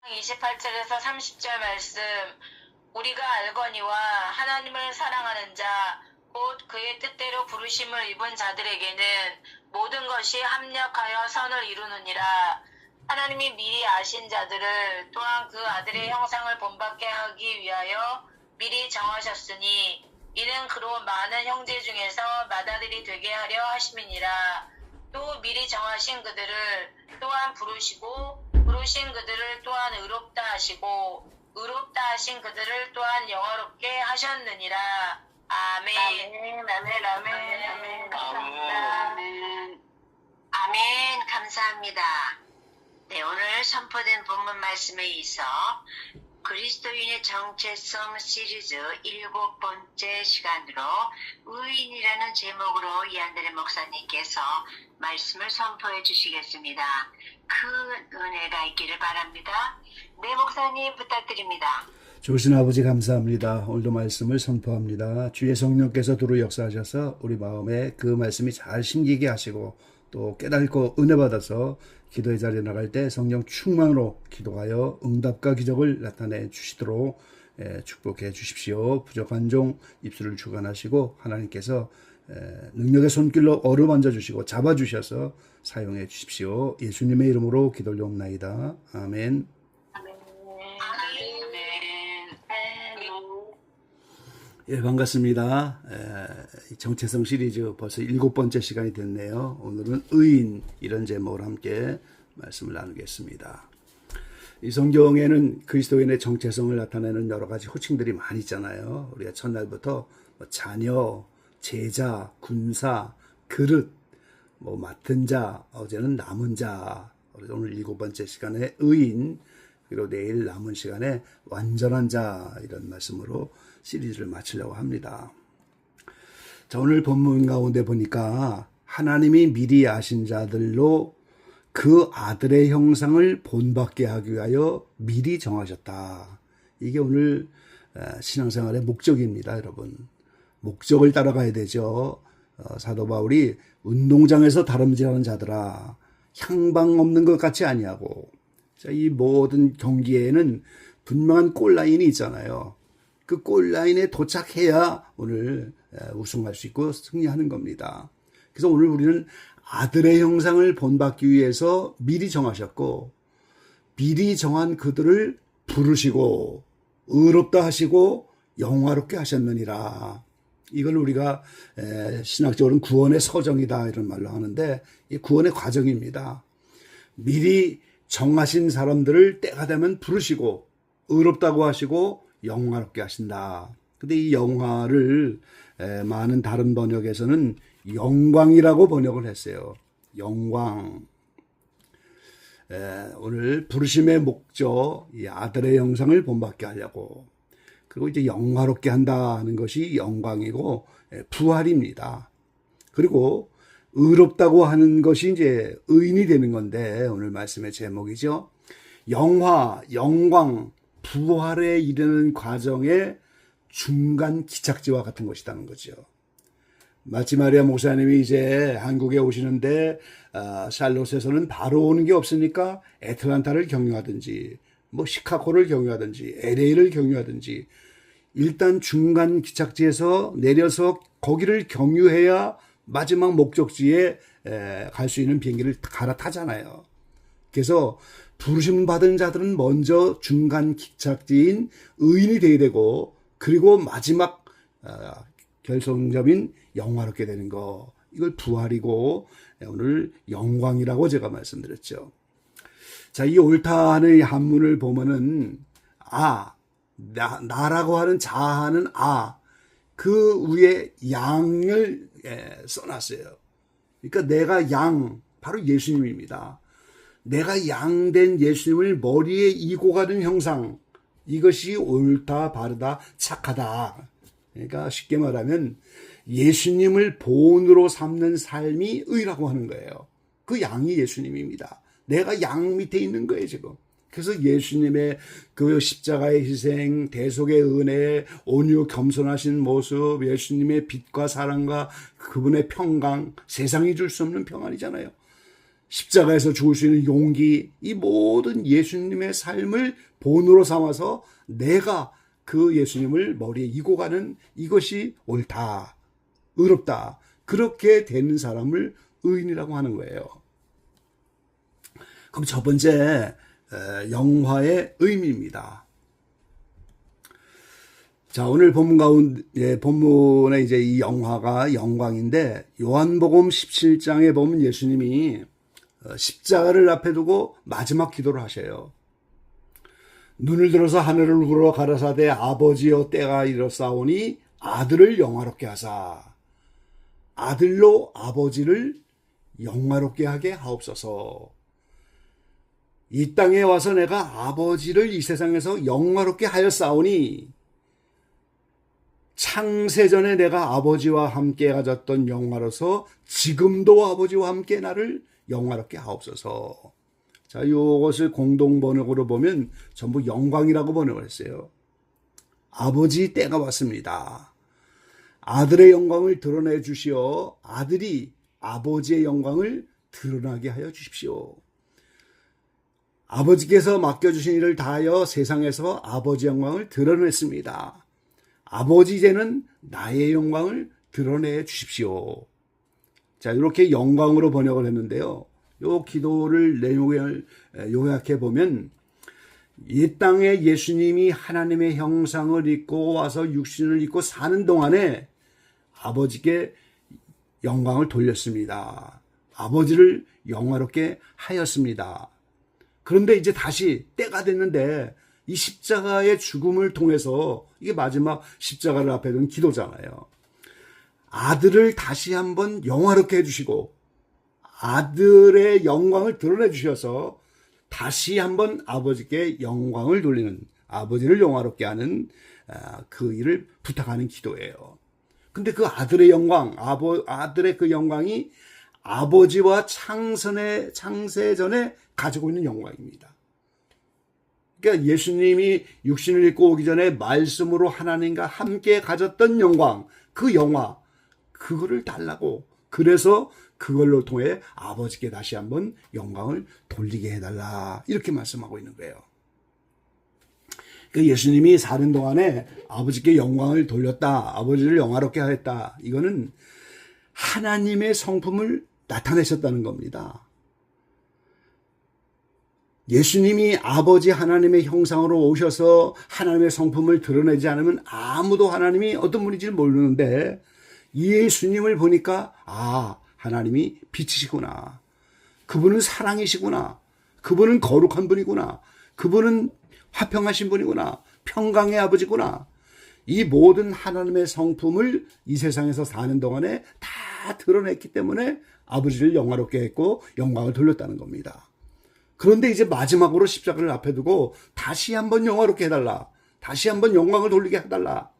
28절에서 30절 말씀. 우리가 알거니와 하나님을 사랑하는 자 곧 그의 뜻대로 부르심을 입은 자들에게는 모든 것이 합력하여 선을 이루느니라. 하나님이 미리 아신 자들을 또한 그 아들의 형상을 본받게 하기 위하여 미리 정하셨으니 이는 그로 많은 형제 중에서 맏아들이 되게 하려 하심이니라. 또 미리 정하신 그들을 또한 부르시고 부르신 그들을 또한 의롭다 하시고 의롭다 하신 그들을 또한 영화롭게 하셨느니라. 아멘. 아멘. 아멘. 아멘. 아멘. 감사합니다. 아멘. 아멘. 감사합니다. 네, 오늘 선포된 본문 말씀에 있어 그리스도인의 정체성 시리즈 7번째 시간으로 의인이라는 제목으로 이한드레 목사님께서 말씀을 선포해 주시겠습니다. 큰 은혜가 있기를 바랍니다. 네, 목사님 부탁드립니다. 좋으신 아버지 감사합니다. 오늘도 말씀을 선포합니다. 주의 성령께서 두루 역사하셔서 우리 마음에 그 말씀이 잘 심기게 하시고 또 깨닫고 은혜 받아서 기도의 자리에 나갈 때 성령 충만으로 기도하여 응답과 기적을 나타내 주시도록 축복해 주십시오. 부족한 종 입술을 주관하시고 하나님께서 능력의 손길로 어루만져 주시고 잡아주셔서 사용해 주십시오. 예수님의 이름으로 기도를 옵나이다. 아멘. 예, 반갑습니다. 정체성 시리즈 벌써 7번째 시간이 됐네요. 오늘은 의인 이런 제목으로 함께 말씀을 나누겠습니다. 이 성경에는 그리스도인의 정체성을 나타내는 여러 가지 호칭들이 많이 있잖아요. 우리가 첫날부터 자녀, 제자, 군사, 그릇, 맡은 자, 어제는 남은 자, 오늘 7번째 시간에 의인, 그리고 내일 남은 시간에 완전한 자 이런 말씀으로 시리즈를 마치려고 합니다. 자, 오늘 본문 가운데 보니까 하나님이 미리 아신 자들로 그 아들의 형상을 본받게 하기 위하여 미리 정하셨다. 이게 오늘 신앙생활의 목적입니다, 여러분. 목적을 따라가야 되죠. 사도 바울이 운동장에서 다름질하는 자들아 향방 없는 것 같이 아니하고, 자, 이 모든 경기에는 분명한 골라인이 있잖아요. 그 골라인에 도착해야 오늘 우승할 수 있고 승리하는 겁니다. 그래서 오늘 우리는 아들의 형상을 본받기 위해서 미리 정하셨고 미리 정한 그들을 부르시고 의롭다 하시고 영화롭게 하셨느니라. 이걸 우리가 신학적으로는 구원의 서정이다 이런 말로 하는데 이 구원의 과정입니다. 미리 정하신 사람들을 때가 되면 부르시고 의롭다고 하시고 영화롭게 하신다. 근데 이 영화를 많은 다른 번역에서는 영광이라고 번역을 했어요. 영광. 오늘 부르심의 목적, 이 아들의 형상을 본받게 하려고. 그리고 이제 영화롭게 한다는 것이 영광이고 부활입니다. 그리고 의롭다고 하는 것이 이제 의인이 되는 건데 오늘 말씀의 제목이죠. 영화, 영광, 부활에 이르는 과정의 중간 기착지와 같은 것이라는 거죠. 마치 마리아 목사님이 이제 한국에 오시는데 샬롯에서는 바로 오는 게 없으니까 애틀란타를 경유하든지 시카고를 경유하든지 LA를 경유하든지 일단 중간 기착지에서 내려서 거기를 경유해야 마지막 목적지에 갈 수 있는 비행기를 갈아타잖아요. 그래서 부르심 받은 자들은 먼저 중간 기착지인 의인이 되어야 되고 그리고 마지막 결성점인 영화롭게 되는 거, 이걸 부활이고 오늘 영광이라고 제가 말씀드렸죠. 자, 이 옳다는 한문을 보면은 나라고 하는 자하는 그 위에 양을 써놨어요. 그러니까 내가 양, 바로 예수님입니다. 내가 양된 예수님을 머리에 이고 가는 형상, 이것이 옳다, 바르다, 착하다. 그러니까 쉽게 말하면 예수님을 본으로 삼는 삶이 의라고 하는 거예요. 그 양이 예수님입니다. 내가 양 밑에 있는 거예요, 지금. 그래서 예수님의 그 십자가의 희생, 대속의 은혜, 온유 겸손하신 모습, 예수님의 빛과 사랑과 그분의 평강, 세상이 줄 수 없는 평안이잖아요. 십자가에서 죽을 수 있는 용기, 이 모든 예수님의 삶을 본으로 삼아서 내가 그 예수님을 머리에 이고 가는 이것이 옳다, 의롭다, 그렇게 되는 사람을 의인이라고 하는 거예요. 그럼 첫 번째, 영화의 의미입니다. 자, 오늘 본문 가운데, 본문에 이제 이 영화가 영광인데, 요한복음 17장에 보면 예수님이 십자가를 앞에 두고 마지막 기도를 하셔요. 눈을 들어서 하늘을 우러러 가라사대 아버지여 때가 이르렀사오니 아들을 영화롭게 하사 아들로 아버지를 영화롭게 하게 하옵소서. 이 땅에 와서 내가 아버지를 이 세상에서 영화롭게 하였사오니 창세전에 내가 아버지와 함께 가졌던 영화로서 지금도 아버지와 함께 나를 영화롭게 하옵소서. 자, 이것을 공동 번역으로 보면 전부 영광이라고 번역을 했어요. 아버지 때가 왔습니다. 아들의 영광을 드러내 주시어 아들이 아버지의 영광을 드러나게 하여 주십시오. 아버지께서 맡겨주신 일을 다하여 세상에서 아버지 영광을 드러냈습니다. 아버지 이제는 나의 영광을 드러내 주십시오. 자, 이렇게 영광으로 번역을 했는데요. 요 기도를 내용을 요약해 보면 이 땅에 예수님이 하나님의 형상을 입고 와서 육신을 입고 사는 동안에 아버지께 영광을 돌렸습니다. 아버지를 영화롭게 하였습니다. 그런데 이제 다시 때가 됐는데 이 십자가의 죽음을 통해서 이게 마지막 십자가를 앞에 둔 기도잖아요. 아들을 다시 한번 영화롭게 해주시고 아들의 영광을 드러내 주셔서 다시 한번 아버지께 영광을 돌리는, 아버지를 영화롭게 하는 그 일을 부탁하는 기도예요. 근데 그 아들의 영광, 아들의 그 영광이 아버지와 창세전에 가지고 있는 영광입니다. 그러니까 예수님이 육신을 입고 오기 전에 말씀으로 하나님과 함께 가졌던 영광, 그 영화, 그거를 달라고, 그래서 그걸로 통해 아버지께 다시 한번 영광을 돌리게 해달라, 이렇게 말씀하고 있는 거예요. 그 예수님이 사는 동안에 아버지께 영광을 돌렸다, 아버지를 영화롭게 하였다, 이거는 하나님의 성품을 나타내셨다는 겁니다. 예수님이 아버지 하나님의 형상으로 오셔서 하나님의 성품을 드러내지 않으면 아무도 하나님이 어떤 분인지 모르는데, 예수님을 보니까 하나님이 빛이시구나, 그분은 사랑이시구나, 그분은 거룩한 분이구나, 그분은 화평하신 분이구나, 평강의 아버지구나, 이 모든 하나님의 성품을 이 세상에서 사는 동안에 다 드러냈기 때문에 아버지를 영화롭게 했고 영광을 돌렸다는 겁니다. 그런데 이제 마지막으로 십자가를 앞에 두고 다시 한번 영화롭게 해달라, 다시 한번 영광을 돌리게 해달라,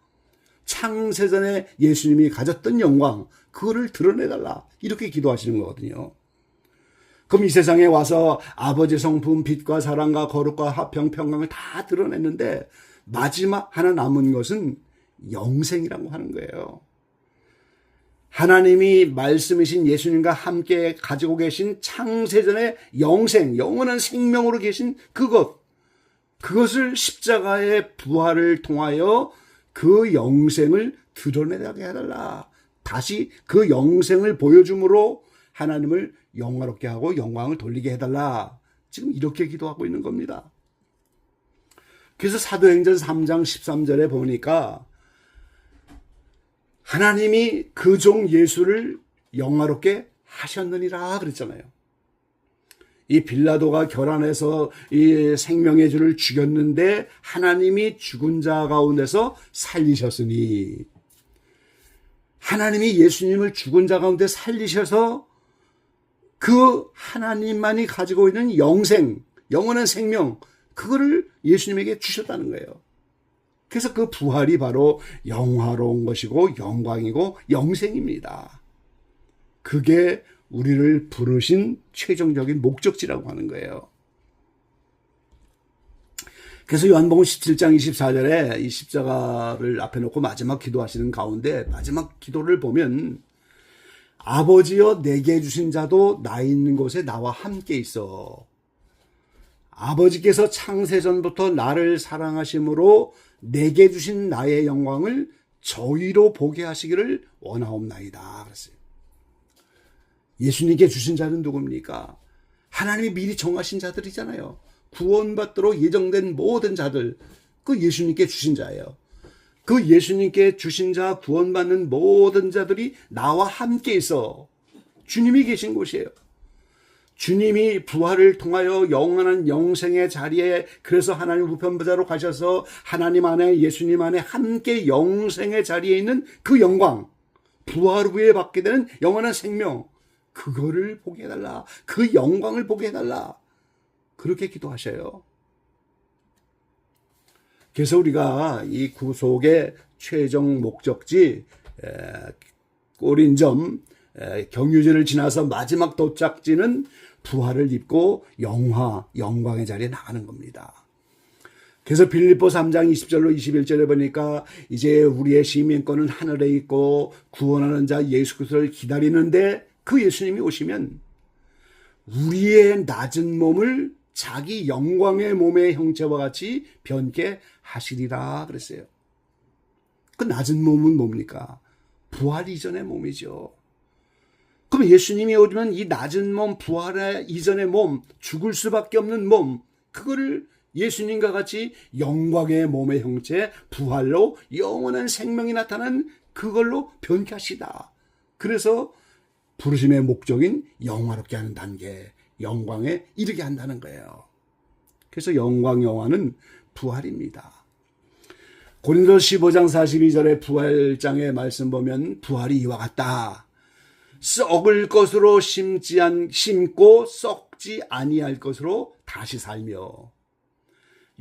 창세전에 예수님이 가졌던 영광, 그거를 드러내달라, 이렇게 기도하시는 거거든요. 그럼 이 세상에 와서 아버지 성품, 빛과 사랑과 거룩과 화평, 평강을 다 드러냈는데 마지막 하나 남은 것은 영생이라고 하는 거예요. 하나님이 말씀이신 예수님과 함께 가지고 계신 창세전의 영생, 영원한 생명으로 계신 그것을 십자가의 부활을 통하여 그 영생을 드러내게 해달라, 다시 그 영생을 보여줌으로 하나님을 영화롭게 하고 영광을 돌리게 해달라, 지금 이렇게 기도하고 있는 겁니다. 그래서 사도행전 3장 13절에 보니까 하나님이 그 종 예수를 영화롭게 하셨느니라 그랬잖아요. 이 빌라도가 결안해서 이 생명의 주를 죽였는데 하나님이 죽은 자 가운데서 살리셨으니, 하나님이 예수님을 죽은 자 가운데 살리셔서 그 하나님만이 가지고 있는 영생, 영원한 생명, 그거를 예수님에게 주셨다는 거예요. 그래서 그 부활이 바로 영화로운 것이고 영광이고 영생입니다. 그게 우리를 부르신 최종적인 목적지라고 하는 거예요. 그래서 요한복음 17장 24절에 이 십자가를 앞에 놓고 마지막 기도하시는 가운데 마지막 기도를 보면 아버지여 내게 주신 자도 나 있는 곳에 나와 함께 있어. 아버지께서 창세전부터 나를 사랑하심으로 내게 주신 나의 영광을 저희로 보게 하시기를 원하옵나이다. 그랬어요. 예수님께 주신 자는 누굽니까? 하나님이 미리 정하신 자들이잖아요. 구원받도록 예정된 모든 자들, 그 예수님께 주신 자예요. 그 예수님께 주신 자, 구원받는 모든 자들이 나와 함께 있어. 주님이 계신 곳이에요. 주님이 부활을 통하여 영원한 영생의 자리에, 그래서 하나님 우편보좌로 가셔서 하나님 안에, 예수님 안에 함께 영생의 자리에 있는 그 영광, 부활 후에 받게 되는 영원한 생명, 그거를 보게 해달라. 그 영광을 보게 해달라. 그렇게 기도하셔요. 그래서 우리가 이 구속의 최종 목적지 꼬린점 경유지를 지나서 마지막 도착지는 부활을 입고 영광의 자리에 나가는 겁니다. 그래서 빌립보 3장 20절로 21절에 보니까 이제 우리의 시민권은 하늘에 있고 구원하는 자 예수 그리스도를 기다리는데, 그 예수님이 오시면 우리의 낮은 몸을 자기 영광의 몸의 형체와 같이 변케 하시리라 그랬어요. 그 낮은 몸은 뭡니까? 부활 이전의 몸이죠. 그럼 예수님이 오면 이 낮은 몸, 부활의 이전의 몸, 죽을 수밖에 없는 몸, 그거를 예수님과 같이 영광의 몸의 형체, 부활로 영원한 생명이 나타나는 그걸로 변케 하시다. 그래서 부르심의 목적인 영화롭게 하는 단계, 영광에 이르게 한다는 거예요. 그래서 영광은 부활입니다. 고린도서 15장 42절의 부활장의 말씀 보면 부활이 이와 같다. 썩을 것으로 심고 썩지 아니할 것으로 다시 살며,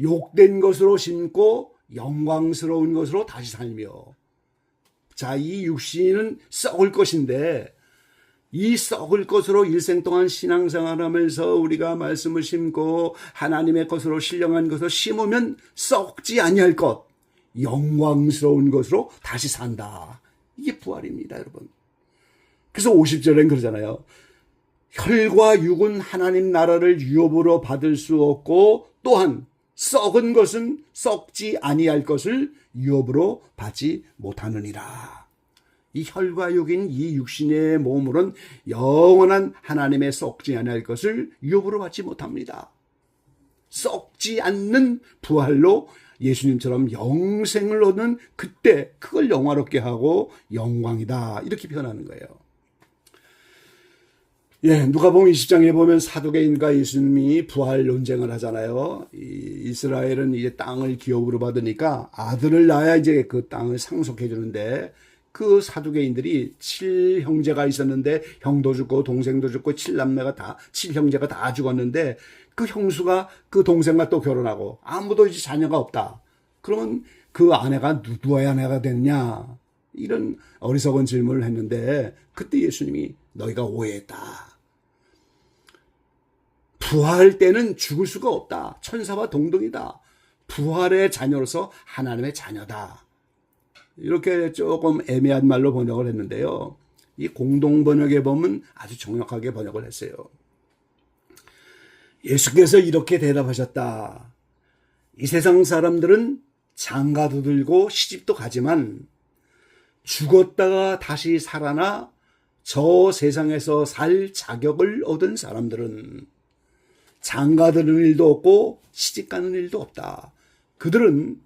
욕된 것으로 심고 영광스러운 것으로 다시 살며. 자, 이 육신은 썩을 것인데, 이 썩을 것으로 일생 동안 신앙생활하면서 우리가 말씀을 심고 하나님의 것으로 신령한 것으로 심으면 썩지 아니할 것, 영광스러운 것으로 다시 산다. 이게 부활입니다, 여러분. 그래서 50절엔 그러잖아요. 혈과 육은 하나님 나라를 유업으로 받을 수 없고, 또한 썩은 것은 썩지 아니할 것을 유업으로 받지 못하느니라. 이 혈과 육인 이 육신의 몸으로는 영원한 하나님의 썩지 아니할 것을 유업으로 받지 못합니다. 썩지 않는 부활로 예수님처럼 영생을 얻는 그때, 그걸 영화롭게 하고 영광이다, 이렇게 표현하는 거예요. 누가복음 20장에 보면 사두개인과 예수님이 부활 논쟁을 하잖아요. 이스라엘은 이제 땅을 기업으로 받으니까 아들을 낳아야 이제 그 땅을 상속해 주는데, 그 사두개인들이 7형제가 있었는데 형도 죽고 동생도 죽고 7형제가 다 죽었는데, 그 형수가 그 동생과 또 결혼하고 아무도 이제 자녀가 없다. 그러면 그 아내가 누구의 아내가 됐냐? 이런 어리석은 질문을 했는데, 그때 예수님이 너희가 오해했다. 부활 때는 죽을 수가 없다. 천사와 동등이다. 부활의 자녀로서 하나님의 자녀다. 이렇게 조금 애매한 말로 번역을 했는데요. 이 공동 번역에 보면 아주 정확하게 번역을 했어요. 예수께서 이렇게 대답하셨다. 이 세상 사람들은 장가도 들고 시집도 가지만 죽었다가 다시 살아나 저 세상에서 살 자격을 얻은 사람들은 장가드는 일도 없고 시집가는 일도 없다. 그들은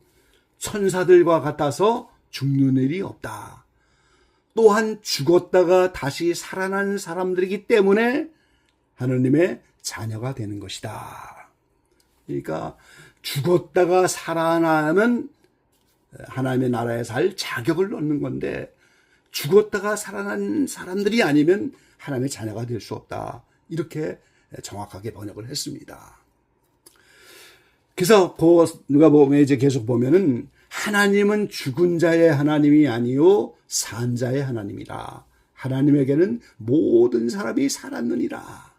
천사들과 같아서 죽는 일이 없다. 또한 죽었다가 다시 살아난 사람들이기 때문에 하느님의 자녀가 되는 것이다. 그러니까 죽었다가 살아나면 하나님의 나라에 살 자격을 얻는 건데, 죽었다가 살아난 사람들이 아니면 하나님의 자녀가 될 수 없다. 이렇게 정확하게 번역을 했습니다. 그래서 누가복음에 이제 계속 보면은 하나님은 죽은 자의 하나님이 아니요 산 자의 하나님이라. 하나님에게는 모든 사람이 살았느니라.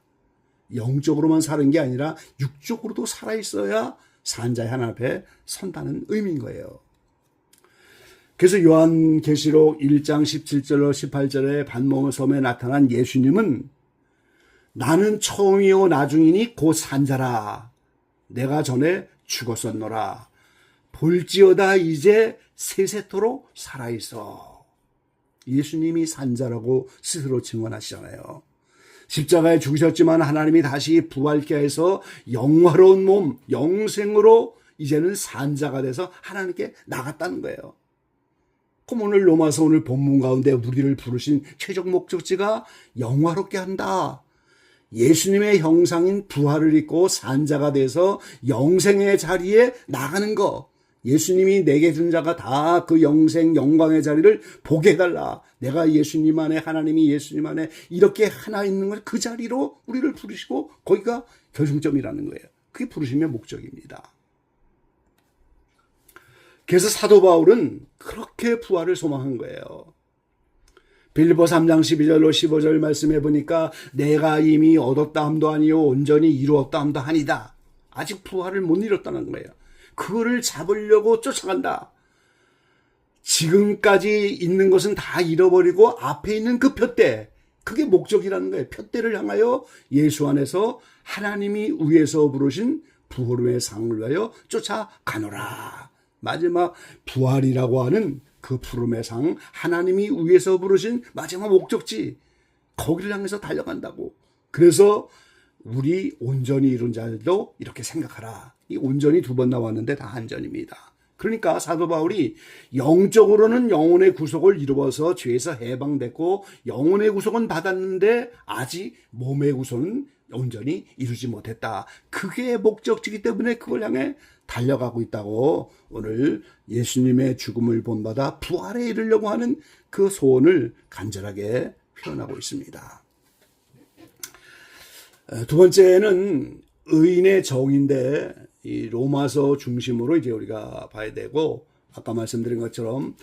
영적으로만 사는 게 아니라 육적으로도 살아있어야 산 자의 하나님 앞에 선다는 의미인 거예요. 그래서 요한계시록 1장 17절로 18절에 반모의 섬에 나타난 예수님은 나는 처음이요 나중이니 곧 산자라. 내가 전에 죽었었노라. 볼지어다 이제 세세토록 살아있어. 예수님이 산자라고 스스로 증언하시잖아요. 십자가에 죽으셨지만 하나님이 다시 부활케 해서 영화로운 몸, 영생으로 이제는 산자가 돼서 하나님께 나갔다는 거예요. 그럼 오늘 로마서 오늘 본문 가운데 우리를 부르신 최종 목적지가 영화롭게 한다. 예수님의 형상인 부활을 입고 산자가 돼서 영생의 자리에 나가는 거. 예수님이 내게 준 자가 다 그 영생 영광의 자리를 보게 해달라. 내가 예수님 안에 하나님이 예수님 안에 이렇게 하나 있는 걸 그 자리로 우리를 부르시고 거기가 결승점이라는 거예요. 그게 부르심의 목적입니다. 그래서 사도 바울은 그렇게 부활을 소망한 거예요. 빌립보 3장 12절로 15절 말씀해 보니까 내가 이미 얻었다 함도 아니요 온전히 이루었다 함도 아니다. 아직 부활을 못 이뤘다는 거예요. 그거를 잡으려고 쫓아간다. 지금까지 있는 것은 다 잃어버리고 앞에 있는 그 표대, 그게 목적이라는 거예요. 표대를 향하여 예수 안에서 하나님이 위에서 부르신 부활의 상을 위하여 쫓아가노라. 마지막 부활이라고 하는 그 부름의 상, 하나님이 위에서 부르신 마지막 목적지, 거기를 향해서 달려간다고. 그래서 우리 온전히 이룬 자들도 이렇게 생각하라. 이 온전히 두 번 나왔는데 다 한전입니다. 그러니까 사도 바울이 영적으로는 영혼의 구속을 이루어서 죄에서 해방됐고 영혼의 구속은 받았는데 아직 몸의 구속은 온전히 이루지 못했다. 그게 목적지이기 때문에 그걸 향해 달려가고 있다고 오늘 예수님의 죽음을 본받아 부활에 이르려고 하는 그 소원을 간절하게 표현하고 있습니다. 두 번째는 의인의 정인데 이 로마서 중심으로 이제 우리가 봐야 되고 아까 말씀드린 것처럼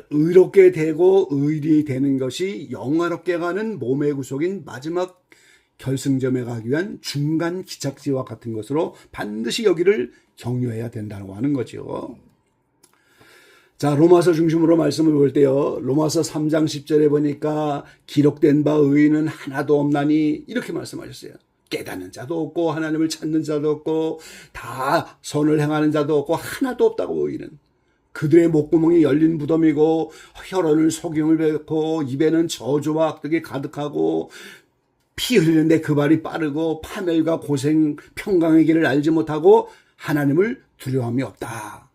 의롭게 되고 의인이 되는 것이 영화롭게 가는 몸의 구속인 마지막 결승점에 가기 위한 중간 기착지와 같은 것으로 반드시 여기를 경유해야 된다고 하는 거죠. 자, 로마서 중심으로 말씀을 볼 때요. 로마서 3장 10절에 보니까 기록된 바 의인은 하나도 없나니 이렇게 말씀하셨어요. 깨닫는 자도 없고 하나님을 찾는 자도 없고 다 선을 행하는 자도 없고 하나도 없다고 의인은. 그들의 목구멍이 열린 무덤이고 혀로는 속임을 뱉고 입에는 저주와 악독이 가득하고 피 흘리는데 그 발이 빠르고 파멸과 고생 평강의 길을 알지 못하고 하나님을 두려움이 없다.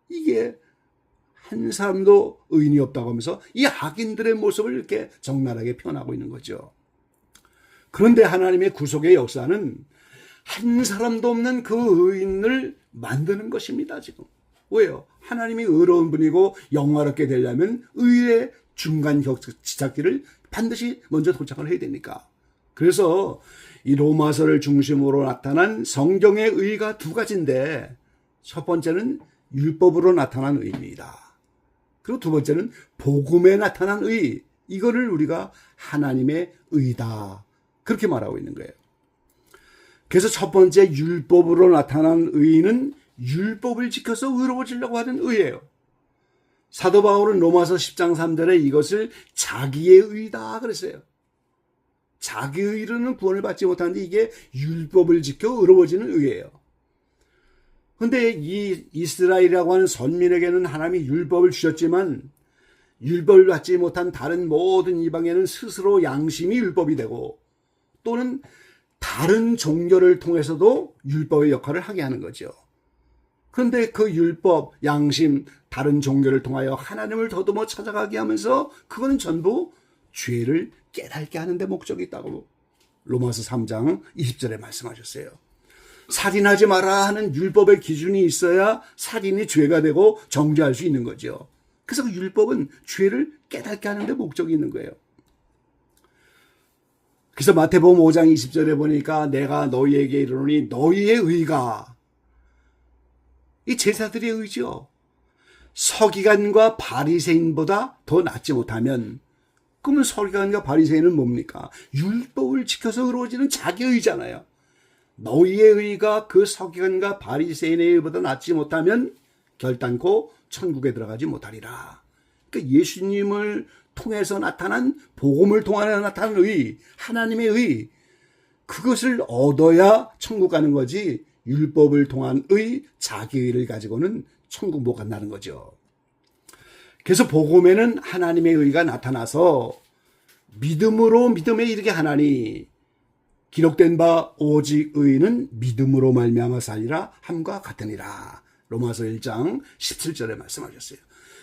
이게 한 사람도 의인이 없다고 하면서 이 악인들의 모습을 이렇게 적나라하게 표현하고 있는 거죠. 그런데 하나님의 구속의 역사는 한 사람도 없는 그 의인을 만드는 것입니다. 지금 왜요? 하나님이 의로운 분이고 영화롭게 되려면 의의 중간 지착기를 반드시 먼저 도착을 해야 되니까. 그래서 이 로마서를 중심으로 나타난 성경의 의가 두 가지인데 첫 번째는 율법으로 나타난 의입니다. 그리고 두 번째는 복음에 나타난 의. 이거를 우리가 하나님의 의다. 그렇게 말하고 있는 거예요. 그래서 첫 번째 율법으로 나타난 의는 율법을 지켜서 의로워지려고 하는 의예요. 사도 바울은 로마서 10장 3절에 이것을 자기의 의다 그랬어요. 자기의 의로는 구원을 받지 못하는데 이게 율법을 지켜 의로워지는 의예요. 그런데 이 이스라엘이라고 하는 선민에게는 하나님이 율법을 주셨지만 율법을 받지 못한 다른 모든 이방에는 스스로 양심이 율법이 되고 또는 다른 종교를 통해서도 율법의 역할을 하게 하는 거죠. 그런데 그 율법, 양심, 다른 종교를 통하여 하나님을 더듬어 찾아가게 하면서 그거는 전부 죄를 깨닫게 하는 데 목적이 있다고 로마서 3장 20절에 말씀하셨어요. 살인하지 마라 하는 율법의 기준이 있어야 살인이 죄가 되고 정죄할 수 있는 거죠. 그래서 그 율법은 죄를 깨닫게 하는 데 목적이 있는 거예요. 그래서 마태복음 5장 20절에 보니까 내가 너희에게 이르노니 너희의 의가 이 제사들의 의죠. 서기관과 바리새인보다 더 낫지 못하면 그러면 서기관과 바리새인은 뭡니까? 율법을 지켜서 의로워지는 자기 의잖아요. 너희의 의가 그 서기관과 바리새인의 의보다 낫지 못하면 결단코 천국에 들어가지 못하리라. 그러니까 예수님을 통해서 나타난, 복음을 통하여 나타난 의, 하나님의 의, 그것을 얻어야 천국 가는 거지, 율법을 통한 의, 자기의를 가지고는 천국 못 간다는 거죠. 그래서 복음에는 하나님의 의가 나타나서 믿음으로 믿음에 이르게 하나니, 기록된 바 오직 의인은 믿음으로 말미암아 살리라 함과 같으니라. 로마서 1장 17절에 말씀하셨어요.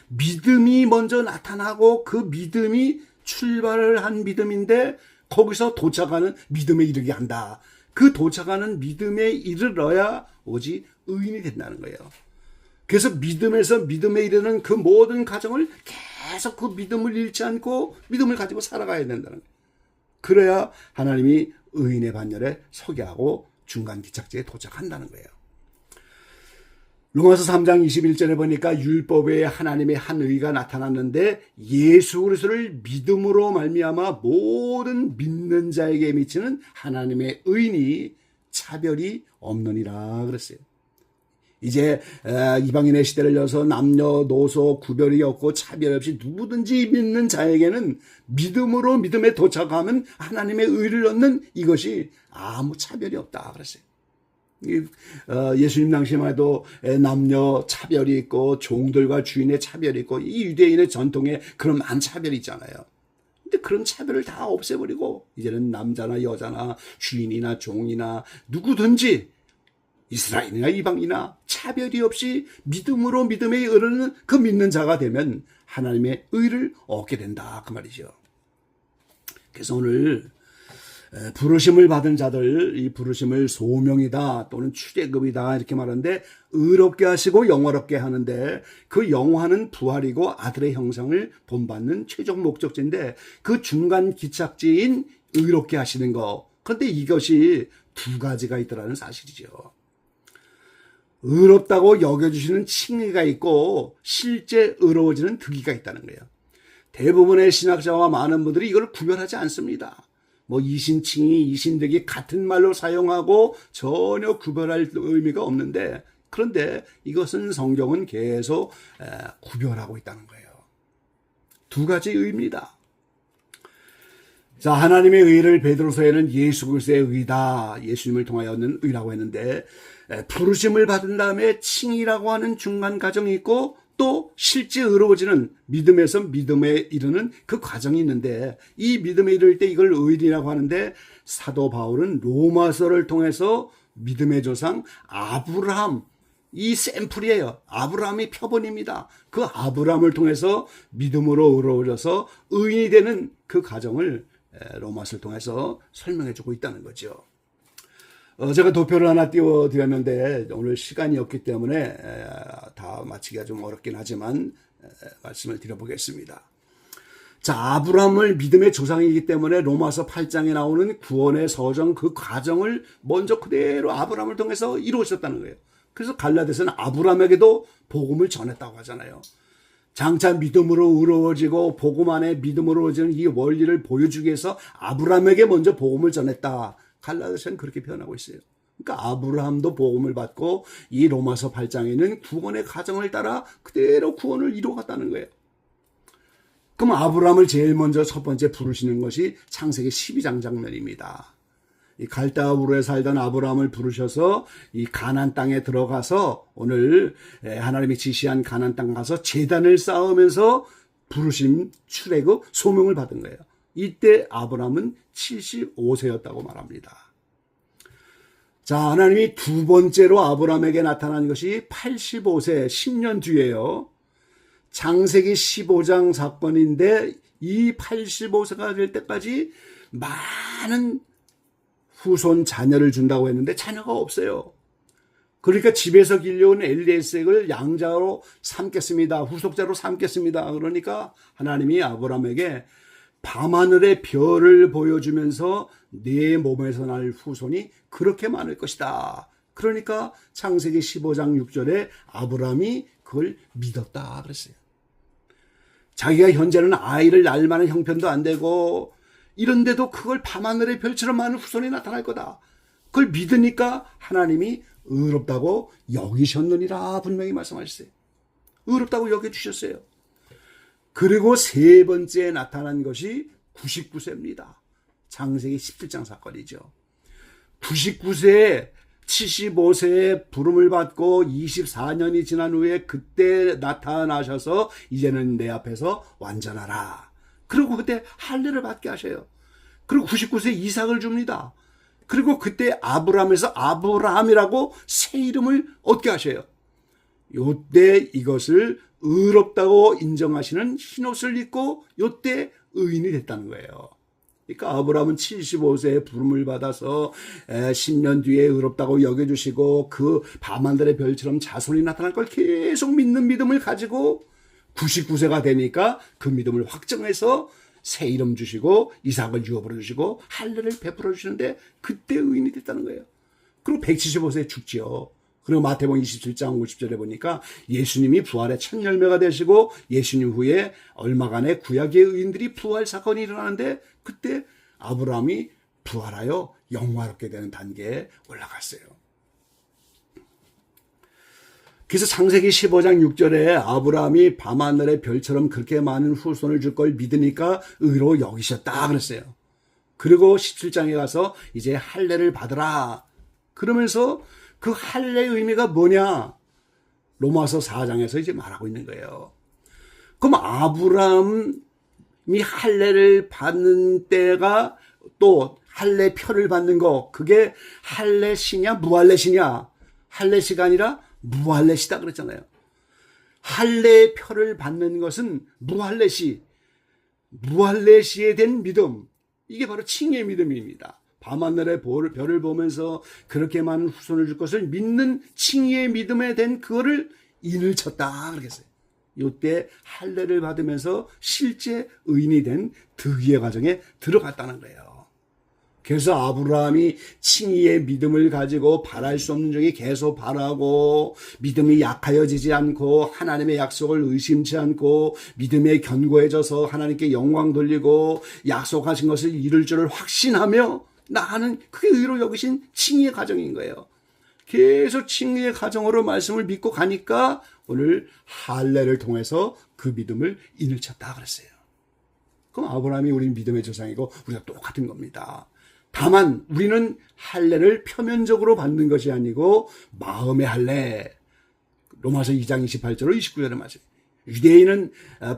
믿음이 먼저 나타나고 그 믿음이 출발을 한 믿음인데 거기서 도착하는 믿음에 이르게 한다. 그 도착하는 믿음에 이르러야 오직 의인이 된다는 거예요. 그래서 믿음에서 믿음에 이르는 그 모든 과정을 계속 그 믿음을 잃지 않고 믿음을 가지고 살아가야 된다는 거예요. 그래야 하나님이 의인의 반열에 서게 하고 중간 기착지에 도착한다는 거예요. 로마서 3장 21절에 보니까 율법에 하나님의 한 의가 나타났는데 예수 그리스도를 믿음으로 말미암아 모든 믿는 자에게 미치는 하나님의 의인이 차별이 없느니라 그랬어요. 이제 이방인의 시대를 여서 남녀노소 구별이 없고 차별 없이 누구든지 믿는 자에게는 믿음으로 믿음에 도착하면 하나님의 의를 얻는 이것이 아무 차별이 없다 그랬어요. 예수님 당시만 해도 남녀 차별이 있고 종들과 주인의 차별이 있고 이 유대인의 전통에 그런 많은 차별이 있잖아요. 근데 그런 차별을 다 없애버리고 이제는 남자나 여자나 주인이나 종이나 누구든지 이스라엘이나 이방이나 차별이 없이 믿음으로 믿음에 이르는 그 믿는 자가 되면 하나님의 의를 얻게 된다 그 말이죠. 그래서 오늘 부르심을 받은 자들, 이 부르심을 소명이다 또는 출애굽이다 이렇게 말하는데 의롭게 하시고 영화롭게 하는데 그 영화는 부활이고 아들의 형상을 본받는 최종 목적지인데 그 중간 기착지인 의롭게 하시는 거. 그런데 이것이 두 가지가 있더라는 사실이죠. 의롭다고 여겨주시는 칭의가 있고 실제 의로워지는 득의가 있다는 거예요. 대부분의 신학자와 많은 분들이 이걸 구별하지 않습니다. 뭐 이신칭의, 이신득이 같은 말로 사용하고 전혀 구별할 의미가 없는데 그런데 이것은 성경은 계속 구별하고 있다는 거예요. 두 가지 의미입니다. 자, 하나님의 의를 베드로서에는 예수 그리스도의 의다, 예수님을 통하여 얻는 의라고 했는데 부르심을 받은 다음에 칭이라고 하는 중간 과정이 있고 또 실제 의로워지는 믿음에서 믿음에 이르는 그 과정이 있는데 이 믿음에 이를 때 이걸 의인이라고 하는데 사도 바울은 로마서를 통해서 믿음의 조상 아브라함 이 샘플이에요. 아브라함이 표본입니다. 그 아브라함을 통해서 믿음으로 의로워져서 의인이 되는 그 과정을 로마서를 통해서 설명해주고 있다는 거죠. 제가 도표를 하나 띄워드렸는데 오늘 시간이 없기 때문에 다 마치기가 좀 어렵긴 하지만 말씀을 드려보겠습니다. 자, 아브라함을 믿음의 조상이기 때문에 로마서 8장에 나오는 구원의 서정 그 과정을 먼저 그대로 아브라함을 통해서 이루어졌다는 거예요. 그래서 갈라디아서는 아브라함에게도 복음을 전했다고 하잖아요. 장차 믿음으로 의로워지고 복음 안에 믿음으로 의로워지는 이 원리를 보여주기 위해서 아브라함에게 먼저 복음을 전했다. 갈라디아서는 그렇게 표현하고 있어요. 그러니까 아브라함도 복음을 받고 이 로마서 8장에는 구원의 과정을 따라 그대로 구원을 이루어갔다는 거예요. 그럼 아브라함을 제일 먼저 첫 번째 부르시는 것이 창세기 12장 장면입니다. 이 갈대아우르에 살던 아브라함을 부르셔서 이 가나안 땅에 들어가서 오늘 하나님이 지시한 가나안 땅 가서 제단을 쌓으면서 부르심 출애굽 소명을 받은 거예요. 이때 아브라함은 75세였다고 말합니다. 자, 하나님이 두 번째로 아브라함에게 나타난 것이 85세 10년 뒤에요. 창세기 15장 사건인데 이 85세가 될 때까지 많은 후손 자녀를 준다고 했는데 자녀가 없어요. 그러니까 집에서 길려온 엘리에셀을 양자로 삼겠습니다. 후속자로 삼겠습니다. 그러니까 하나님이 아브라함에게 밤하늘의 별을 보여주면서 내 몸에서 날 후손이 그렇게 많을 것이다. 그러니까 창세기 15장 6절에 아브라함이 그걸 믿었다 그랬어요. 자기가 현재는 아이를 낳을 만한 형편도 안 되고 이런데도 그걸 밤하늘의 별처럼 많은 후손이 나타날 거다. 그걸 믿으니까 하나님이 의롭다고 여기셨느니라 분명히 말씀하셨어요. 의롭다고 여겨주셨어요. 그리고 세 번째 나타난 것이 99세입니다. 창세기 17장 사건이죠. 99세에 75세에 부름을 받고 24년이 지난 후에 그때 나타나셔서 이제는 내 앞에서 완전하라. 그리고 그때 할례를 받게 하셔요. 그리고 99세 이삭을 줍니다. 그리고 그때 아브라함에서 아브라함이라고 새 이름을 얻게 하셔요. 요때 이것을 의롭다고 인정하시는 흰옷을 입고 요때 의인이 됐다는 거예요. 그러니까 아브라함은 75세에 부름을 받아서 10년 뒤에 의롭다고 여겨주시고 그 밤하늘의 별처럼 자손이 나타날 걸 계속 믿는 믿음을 가지고 99세가 되니까 그 믿음을 확정해서 새 이름 주시고 이삭을 유업으로 주시고 할례를 베풀어 주시는데 그때 의인이 됐다는 거예요. 그리고 175세에 죽지요. 그리고 마태복음 27장 50절에 보니까 예수님이 부활의 첫 열매가 되시고 예수님 후에 얼마간의 구약의 의인들이 부활 사건이 일어나는데 그때 아브라함이 부활하여 영화롭게 되는 단계에 올라갔어요. 그래서 창세기 15장 6절에 아브라함이 밤하늘의 별처럼 그렇게 많은 후손을 줄 걸 믿으니까 의로 여기셨다 그랬어요. 그리고 17장에 가서 이제 할례를 받으라. 그러면서 그 할례의 의미가 뭐냐? 로마서 4장에서 이제 말하고 있는 거예요. 그럼 아브라함이 할례를 받는 때가 또 할례 표를 받는 거 그게 할례시냐 무할례시냐? 할례시가 아니라 무할례시다 그랬잖아요. 할례의 표를 받는 것은 무할례시에 된 믿음. 이게 바로 칭의의 믿음입니다. 밤하늘의 별을 보면서 그렇게 많은 후손을 줄 것을 믿는 칭의의 믿음에 된 그거를 인을 쳤다 그러겠어요. 이때 할례를 받으면서 실제 의인이 된 득의의 과정에 들어갔다는 거예요. 그래서 아브라함이 칭의의 믿음을 가지고 바랄 수 없는 적이 계속 바라고 믿음이 약하여지지 않고 하나님의 약속을 의심치 않고 믿음에 견고해져서 하나님께 영광 돌리고 약속하신 것을 이룰 줄을 확신하며 나는 그게 의로 여기신 칭의의 과정인 거예요. 계속 칭의의 과정으로 말씀을 믿고 가니까 오늘 할례를 통해서 그 믿음을 인을 쳤다 그랬어요. 그럼 아브라함이 우리 믿음의 조상이고 우리가 똑같은 겁니다. 다만 우리는 할례를 표면적으로 받는 것이 아니고 마음의 할례. 로마서 2장 28절로 29절에 말씀. 유대인은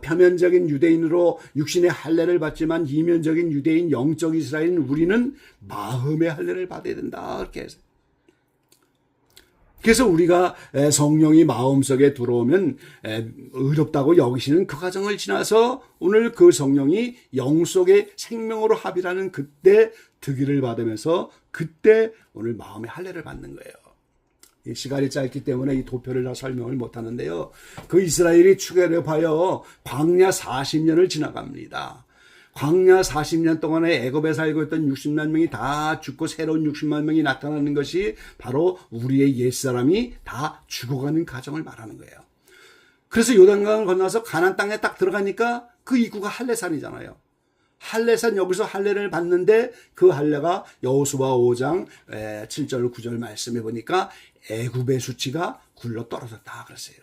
표면적인 유대인으로 육신의 할례를 받지만 이면적인 유대인 영적 이스라엘인 우리는 마음의 할례를 받아야 된다. 그렇게 해서. 그래서 우리가 성령이 마음속에 들어오면 의롭다고 여기시는 그 과정을 지나서 오늘 그 성령이 영 속의 생명으로 합이라는 그때 득의를 받으면서 그때 오늘 마음의 할례를 받는 거예요. 이 시간이 짧기 때문에 이 도표를 다 설명을 못하는데요. 그 이스라엘이 출애굽하여 광야 40년을 지나갑니다. 광야 40년 동안에 애굽에 살고 있던 60만 명이 다 죽고 새로운 60만 명이 나타나는 것이 바로 우리의 옛사람이 다 죽어가는 과정을 말하는 거예요. 그래서 요단강을 건너서 가나안 땅에 딱 들어가니까 그 입구가 할례산이잖아요. 할례산 여기서 할례를 받는데 그 할례가 여호수아 5장 7절 9절 말씀해 보니까 애굽의 수치가 굴러 떨어졌다 그랬어요.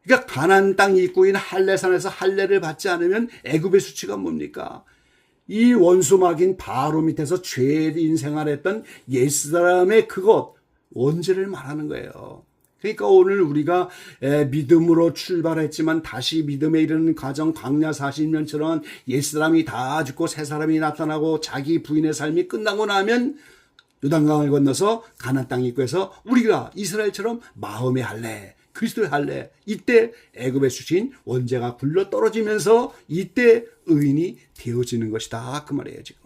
그러니까 가나안 땅 입구인 할례산에서 할례를 받지 않으면 애굽의 수치가 뭡니까? 이 원수막인 바로 밑에서 죄인 생활했던 옛사람의 그것 원죄를 말하는 거예요. 그러니까 오늘 우리가 믿음으로 출발했지만 다시 믿음에 이르는 과정 광야 40년처럼 옛사람이 다 죽고 새 사람이 나타나고 자기 부인의 삶이 끝나고 나면 요단강을 건너서 가나안 땅 입구에서 우리가 이스라엘처럼 마음의 할례 그리스도의 할례 이때 애굽의 수치인 원죄가 굴러 떨어지면서 이때 의인이 되어지는 것이다 그 말이에요 지금.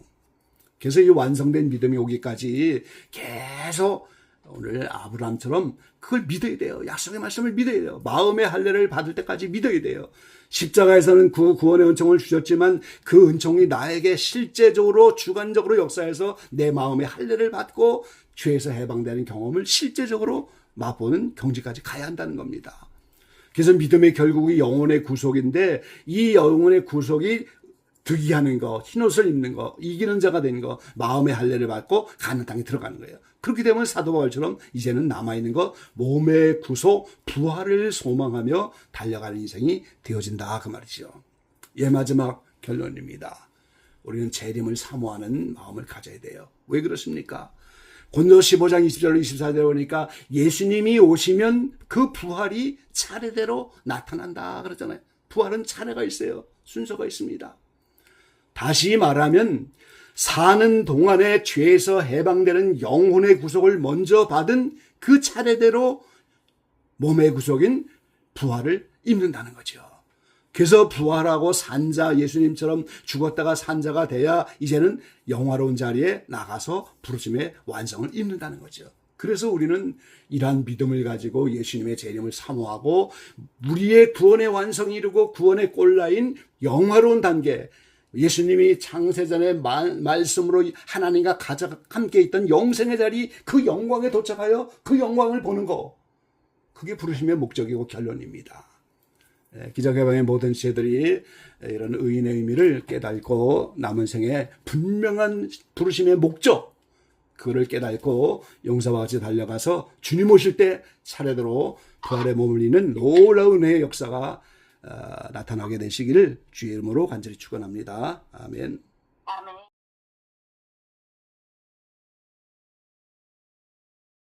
그래서 이 완성된 믿음이 오기까지 계속 오늘 아브라함처럼 그걸 믿어야 돼요. 약속의 말씀을 믿어야 돼요. 마음의 할례를 받을 때까지 믿어야 돼요. 십자가에서는 그 구원의 은총을 주셨지만 그 은총이 나에게 실제적으로 주관적으로 역사해서 내 마음의 할례를 받고 죄에서 해방되는 경험을 실제적으로 맛보는 경지까지 가야 한다는 겁니다. 그래서 믿음의 결국이 영혼의 구속인데 이 영혼의 구속이 득이하는 거, 흰옷을 입는 거, 이기는 자가 된 거, 마음의 할례를 받고 가나안 땅에 들어가는 거예요. 그렇게 되면 사도 바울처럼 이제는 남아있는 거 몸의 구속, 부활을 소망하며 달려가는 인생이 되어진다 그 말이죠. 예, 마지막 결론입니다. 우리는 재림을 사모하는 마음을 가져야 돼요. 왜 그렇습니까? 고린도서 15장 20절 24절에 보니까 예수님이 오시면 그 부활이 차례대로 나타난다 그러잖아요. 부활은 차례가 있어요. 순서가 있습니다. 다시 말하면 사는 동안에 죄에서 해방되는 영혼의 구속을 먼저 받은 그 차례대로 몸의 구속인 부활을 입는다는 거죠. 그래서 부활하고 산자, 예수님처럼 죽었다가 산자가 돼야 이제는 영화로운 자리에 나가서 부르심의 완성을 입는다는 거죠. 그래서 우리는 이러한 믿음을 가지고 예수님의 재림을 사모하고 우리의 구원의 완성이 이루고 구원의 꼴라인 영화로운 단계, 예수님이 창세전의 말씀으로 하나님과 가장 함께 있던 영생의 자리, 그 영광에 도착하여 그 영광을 보는 거, 그게 부르심의 목적이고 결론입니다. 기적개방의 모든 지체들이 이런 의인의 의미를 깨닫고 남은 생에 분명한 부르심의 목적, 그거를 깨닫고 용사와 같이 달려가서 주님 오실 때 차례대로 부활의 몸을 잇는 놀라운 은혜의 역사가 나타나게 되시기를 주의 이름으로 간절히 축원합니다. 아멘.